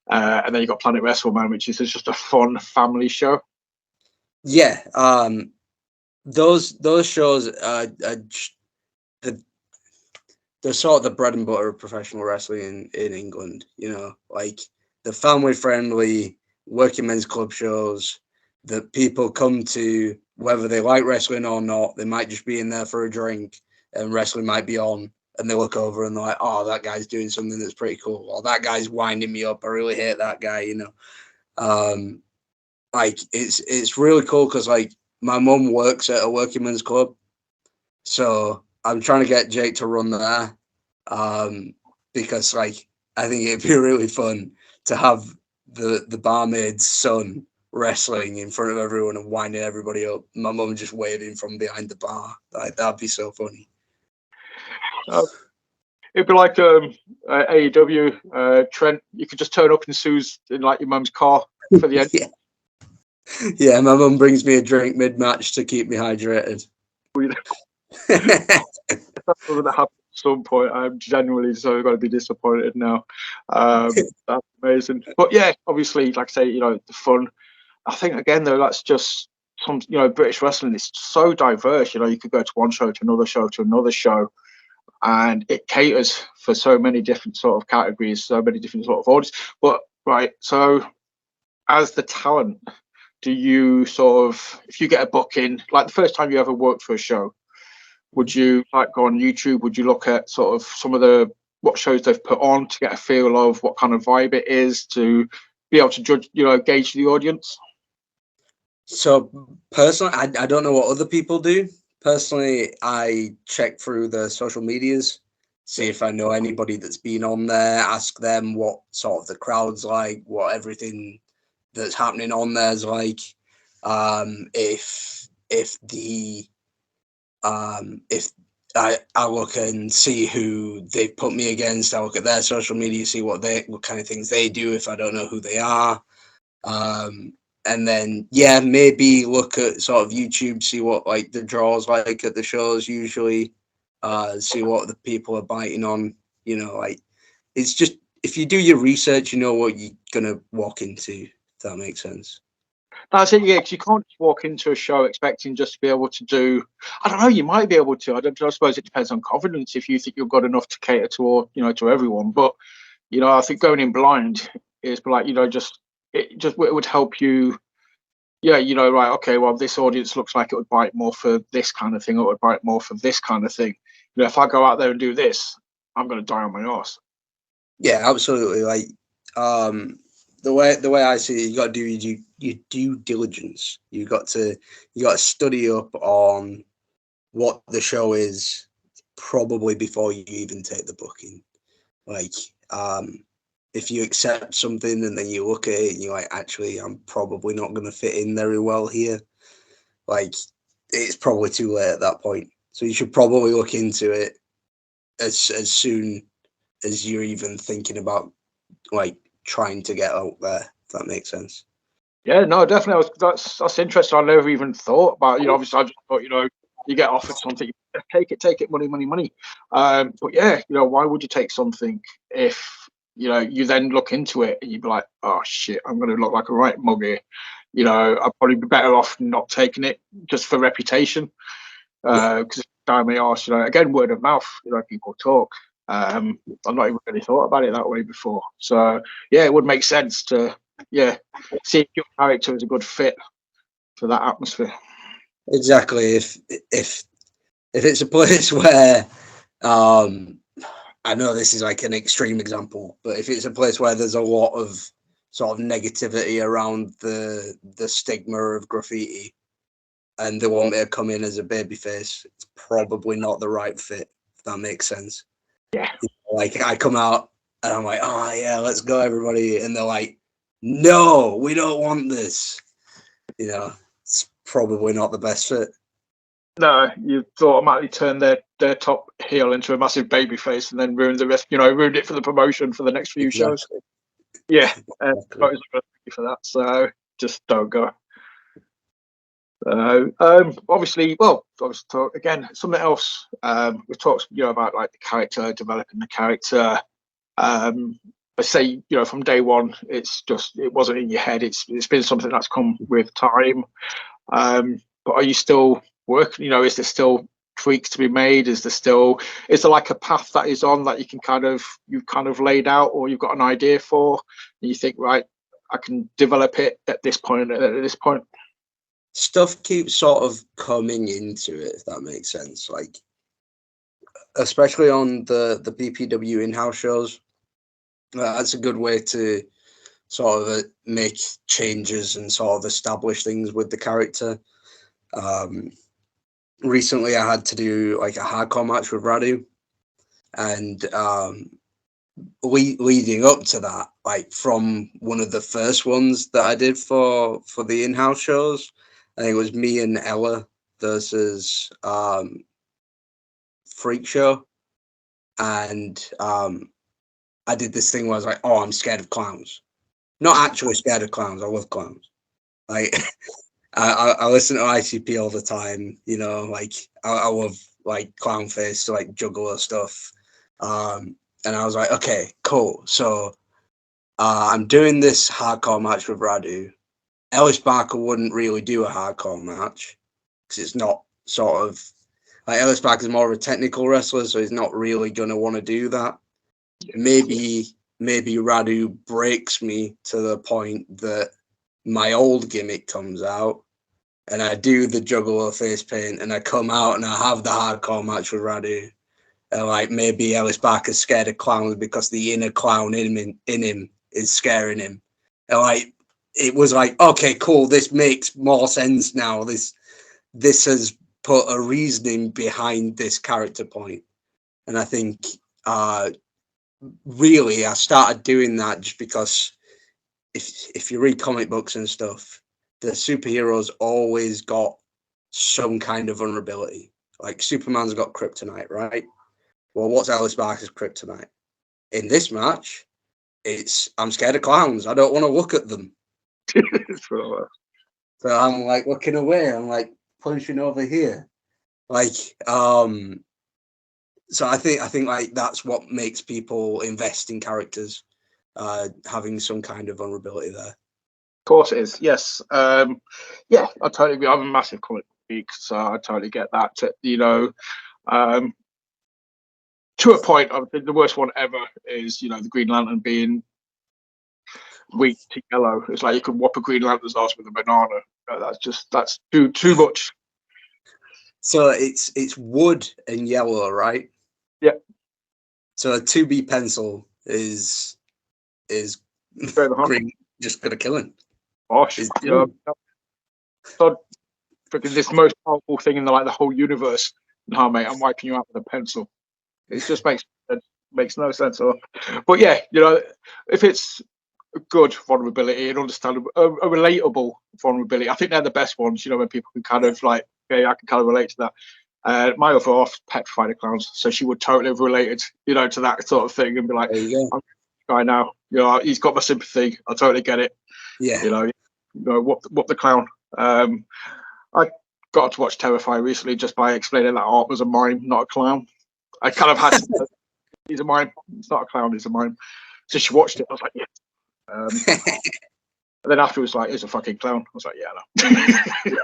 and then you got Planet Wrestle, man, which is just a fun family show. Yeah, those shows they're sort of the bread and butter of professional wrestling in England. Like the family friendly working men's club shows that people come to, whether they like wrestling or not. They might just be in there for a drink and wrestling might be on, and they look over and they're like, oh, that guy's doing something that's pretty cool, or that guy's winding me up, I really hate that guy. Like it's really cool because like my mum works at a working men's club, so I'm trying to get Jake to run there, because like I think it'd be really fun to have the barmaid's son wrestling in front of everyone and winding everybody up. My mum just waving from behind the bar. Like that'd be so funny. It'd be like AEW. Trent, you could just turn up in Sue's in like your mum's car for the end. Yeah, my mum brings me a drink mid-match to keep me hydrated. If that doesn't happen at some point, I'm genuinely so going to be disappointed now. That's amazing. But yeah, obviously, like I say, the fun. I think again though, that's just some British wrestling is so diverse. You could go to one show to another show to another show, and it caters for so many different sort of categories, so many different sort of audience. But right, so as the talent, do you sort of, if you get a booking, like the first time you ever worked for a show, would you like go on YouTube? Would you look at sort of some of what shows they've put on to get a feel of what kind of vibe it is, to be able to judge, gauge the audience? So personally, I don't know what other people do. Personally, I check through the social medias, see if I know anybody that's been on there, ask them what sort of the crowd's like, what everything that's happening on there's like. If I look and see who they've put me against, I look at their social media, see what kind of things they do if I don't know who they are. And then maybe look at sort of YouTube, see what like the draws like at the shows usually, see what the people are biting on. Like it's just, if you do your research, you know what you're gonna walk into, if that makes sense. That's it, yeah, because you can't just walk into a show expecting just to be able to do, I don't know, you might be able to. I suppose it depends on confidence if you think you've got enough to cater to all, to everyone. But, I think going in blind is like, it would help you. Yeah, right, okay, well, this audience looks like it would bite more for this kind of thing, or it would bite more for this kind of thing. If I go out there and do this, I'm going to die on my arse. Yeah, absolutely. Like, the way I see it, you got to do your due diligence. You got to study up on what the show is, probably before you even take the booking. Like, if you accept something and then you look at it and you're like, actually, I'm probably not going to fit in very well here. Like, it's probably too late at that point. So you should probably look into it as soon as you're even thinking about like trying to get out there, if that makes sense. Yeah, no, definitely. That's interesting. I never even thought about. Obviously, I just thought, you get offered something, take it, money. But yeah, why would you take something if you then look into it and you'd be like, oh shit, I'm going to look like a right mug here. I'd probably be better off not taking it just for reputation. Because time they ask, again, word of mouth, people talk. I've not even really thought about it that way before. So yeah, it would make sense to see if your character is a good fit for that atmosphere. Exactly. If it's a place where I know this is like an extreme example, but if it's a place where there's a lot of sort of negativity around the stigma of graffiti, and they want me to come in as a babyface, it's probably not the right fit, if that makes sense. Yeah. Like, I come out and I'm like, oh yeah, let's go everybody. And they're like, no, we don't want this. It's probably not the best fit. No, you automatically turn their top heel into a massive baby face and then ruined the rest, ruined it for the promotion for the next few shows. Yeah. Exactly. For that. So just don't go. Obviously, talk again. Something else we talked, about like the character, developing the character. I say, from day one, it wasn't in your head. It's been something that's come with time. But are you still working? Is there still tweaks to be made? Is there like a path that is on that you've kind of laid out, or you've got an idea for, and you think, right, I can develop it at this point, at this point? Stuff keeps sort of coming into it, if that makes sense. Like, especially on the PPW in-house shows, that's a good way to sort of make changes and sort of establish things with the character. Recently, I had to do like a hardcore match with Radu, and leading up to that, like from one of the first ones that I did for the in-house shows, I think it was me and Ella versus Freak Show, and I did this thing where I was like, oh, I'm scared of clowns. Not actually scared of clowns. I love clowns. Like, I listen to ICP all the time. Like, I love like clown face, like juggler stuff. And I was like, okay, cool. So I'm doing this hardcore match with Radu. Ellis Barker wouldn't really do a hardcore match because it's not sort of like, Ellis Barker is more of a technical wrestler, so he's not really going to want to do that. Maybe Radu breaks me to the point that my old gimmick comes out and I do the juggler face paint and I come out and I have the hardcore match with Radu. And like, maybe Ellis Barker's scared of clowns because the inner clown in him is scaring him. And like, it was like, okay, cool, this makes more sense now. This has put a reasoning behind this character point. And I think really I started doing that just because if you read comic books and stuff, the superheroes always got some kind of vulnerability. Like, Superman's got kryptonite, right? Well, what's Ellis Barker's kryptonite? In this match, it's, I'm scared of clowns. I don't want to look at them. So I'm like looking away. I'm like punching over here. Like, so I think like that's what makes people invest in characters, having some kind of vulnerability there. Of course it is. Yes. Yeah, I totally agree. I'm a massive comic geek, so I totally get that. To a point, I think the worst one ever is, the Green Lantern being weak to yellow. It's like you could whop a Green Lantern's ass with a banana. That's too much. So it's wood and yellow, right? Yeah. So a 2B pencil is green, just gonna kill him. Gosh, so freaking this most powerful thing in the whole universe. No, mate, I'm wiping you out with a pencil. It just makes no sense. But yeah, if it's a good vulnerability and understandable, a relatable vulnerability, I think they're the best ones. When people can kind of like, okay, I can kind of relate to that. My other half petrified of clowns, so she would totally have related, to that sort of thing and be like, I'm guy now, he's got my sympathy. I totally get it. Yeah. What the clown. I got to watch Terrify recently just by explaining that art was a mime, not a clown. I kind of had to. He's a mime. It's not a clown. He's a mime. So she watched it. I was like, yeah. And then after it was like, "It's a fucking clown." I was like, "Yeah, I know."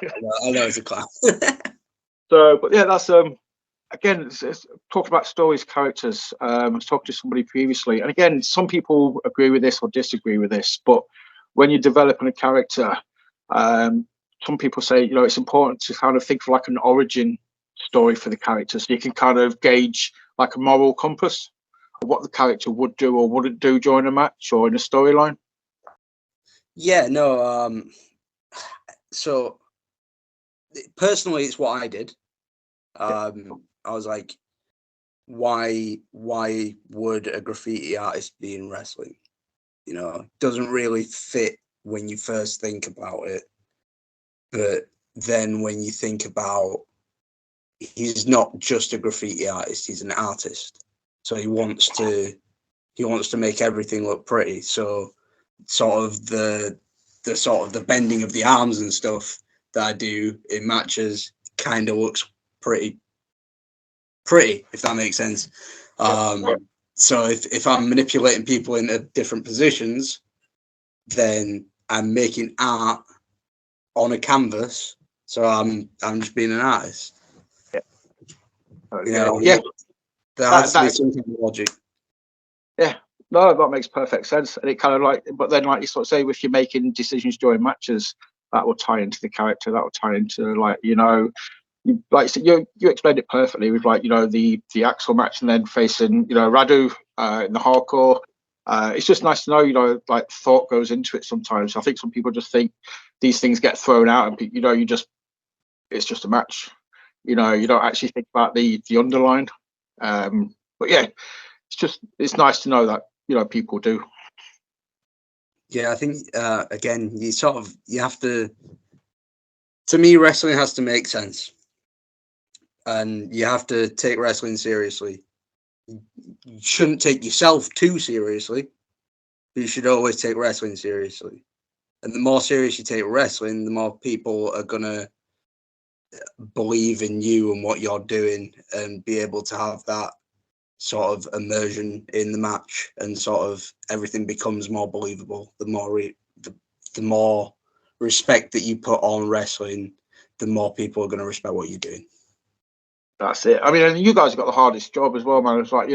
I know it's a clown. So, but yeah, that's again, it's talk about stories, characters. I was talking to somebody previously, and again, some people agree with this or disagree with this, but when you're developing a character, some people say, it's important to kind of think of like an origin story for the character, so you can kind of gauge like a moral compass of what the character would do or wouldn't do during a match or in a storyline. Yeah, no. So personally, it's what I did. I was like, why would a graffiti artist be in wrestling? Doesn't really fit when you first think about it. But then when you think about, he's not just a graffiti artist, he's an artist. So he wants to make everything look pretty. So sort of the bending of the arms and stuff that I do in matches kind of looks pretty, if that makes sense. So if I'm manipulating people into different positions, then I'm making art on a canvas. So I'm just being an artist. Yeah. There has to be some kind of logic. Yeah, no, that makes perfect sense. And it kind of like, but then like you sort of say, if you're making decisions during matches, that will tie into the character. That will tie into like so you explained it perfectly with like the Axel match and then facing Radu in the hardcore. It's just nice to know like thought goes into it sometimes. I think some people just think these things get thrown out and it's just a match. You don't actually think about the underline. But yeah, it's nice to know that people do. Yeah, I think again, you have to. To me, wrestling has to make sense, and you have to take wrestling seriously. You shouldn't take yourself too seriously, but you should always take wrestling seriously. And the more serious you take wrestling, the more people are gonna believe in you and what you're doing, and be able to have that sort of immersion in the match, and sort of everything becomes more believable. The more respect that you put on wrestling, the more people are going to respect what you're doing. That's it. I mean, and you guys have got the hardest job as well, man. It's like,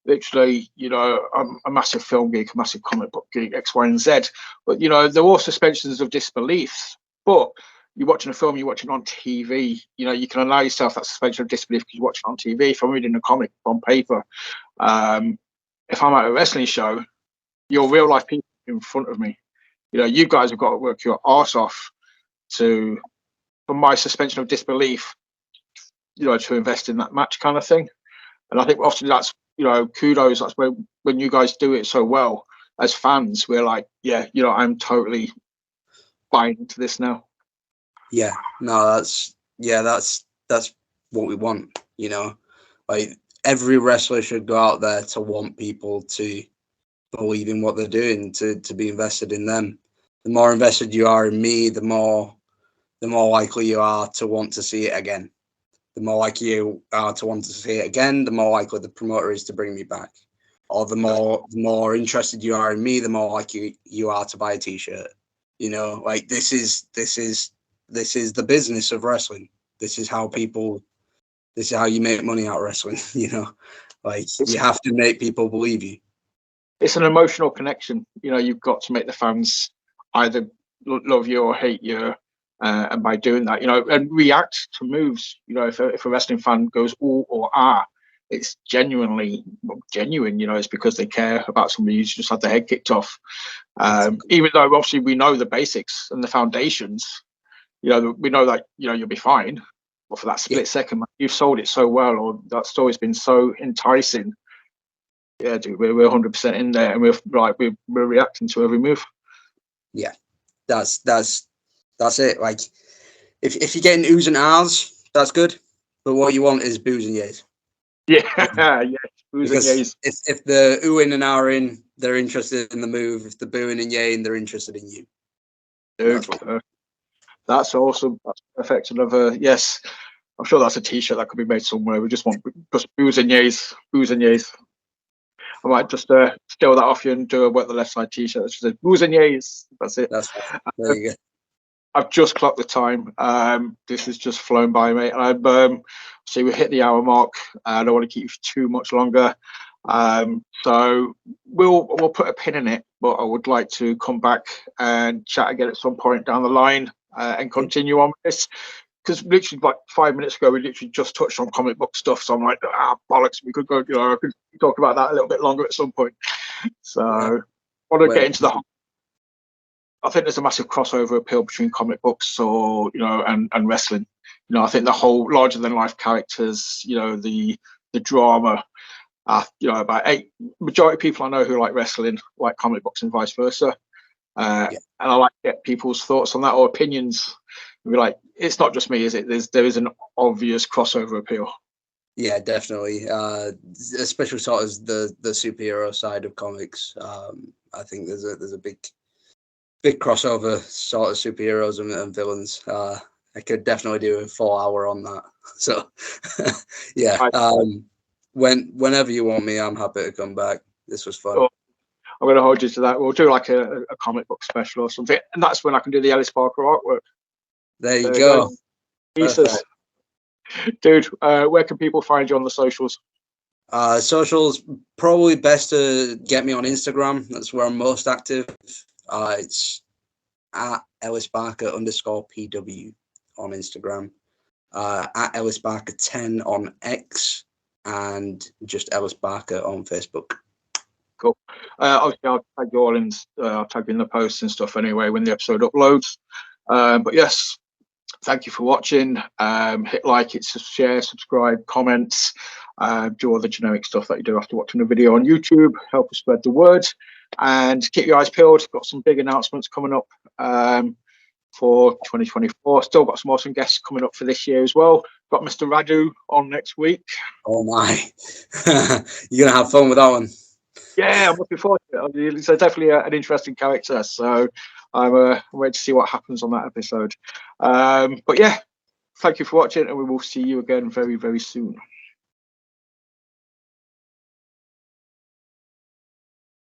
literally, I'm a massive film geek, a massive comic book geek, X, Y, and Z. But, they're all suspensions of disbelief. But you're watching a film, you're watching on TV, you can allow yourself that suspension of disbelief because you're watching on TV. If I'm reading a comic on paper, if I'm at a wrestling show, you're real life people in front of me. You guys have got to work your arse off for my suspension of disbelief, to invest in that match kind of thing. And I think often that's, kudos. That's when you guys do it so well as fans, we're like, yeah, I'm totally buying into this now. Yeah, no, that's what we want. Like every wrestler should go out there to want people to believe in what they're doing, to be invested in them. The more invested you are in me, the more likely you are to want to see it again. The more likely you are to want to see it again, the more likely the promoter is to bring me back. Or the more interested you are in me, the more likely you are to buy a t-shirt. Like this is the business of wrestling. This is how you make money out of wrestling. Like you have to make people believe you. It's an emotional connection. You've got to make the fans either love you or hate you. And by doing that, and react to moves, if a wrestling fan goes ooh or ah, it's genuine. It's because they care about somebody who's just had their head kicked off. Even though obviously we know the basics and the foundations, we know that you'll be fine. But for that split second, you've sold it so well, or that story's been so enticing. Yeah, dude, we're 100% in there, and we're reacting to every move. Yeah, that's it. Like, if you're getting oohs and ahs, that's good. But what you want is boos and yays. Yeah, yeah, boos and yays. If the oohing and ahhing, they're interested in the move. If the booing and yaying, they're interested in you. Dude, that's awesome. That's perfect. Another yes. I'm sure that's a T-shirt that could be made somewhere. We just want just boos and yays, boos and yays. I might just steal that off you and do a Work the Left Side t-shirt that says "Boos and Yays." That's it. That's fine. There you go. I've just clocked the time. This has just flown by, mate. So we hit the hour mark. I don't want to keep you too much longer. So we'll put a pin in it, but I would like to come back and chat again at some point down the line and continue on with this. Because literally like 5 minutes ago, we literally just touched on comic book stuff. So I'm like, bollocks, we could go, I could talk about that a little bit longer at some point. So I want to get into the whole. I think there's a massive crossover appeal between comic books and wrestling. I think the whole larger than life characters, the drama. About majority of people I know who like wrestling like comic books and vice versa. And I like to get people's thoughts on that or opinions. And be like, it's not just me, is it? There is an obvious crossover appeal. Yeah, definitely. Especially sort of the superhero side of comics. I think there's a big crossover sort of superheroes and villains. I could definitely do a 4 hour on that. So yeah. Whenever you want me, I'm happy to come back. This was fun. Cool. I'm going to hold you to that. We'll do like a comic book special or something, and that's when I can do the Ellis Barker artwork. There you go. Jesus. Dude, where can people find you on the socials? Socials, probably best to get me on Instagram. That's where I'm most active. It's at Ellis Barker _PW on Instagram. At Ellis Barker 10 on X, and just Ellis Barker on Facebook. Cool. Obviously, I'll tag you all in. I'll tag you in the posts and stuff anyway when the episode uploads. But yes, thank you for watching. Hit like, hit share, subscribe, comments, do all the generic stuff that you do after watching a video on YouTube. Help us spread the word, and keep your eyes peeled. Got some big announcements coming up for 2024. Still got some awesome guests coming up for this year as well. Got Mr. Radu on next week. Oh my, you're gonna have fun with that one. Yeah, I'm looking forward to it. It's definitely an interesting character. So I'm ready to see what happens on that episode. But yeah, thank you for watching, and we will see you again very, very soon.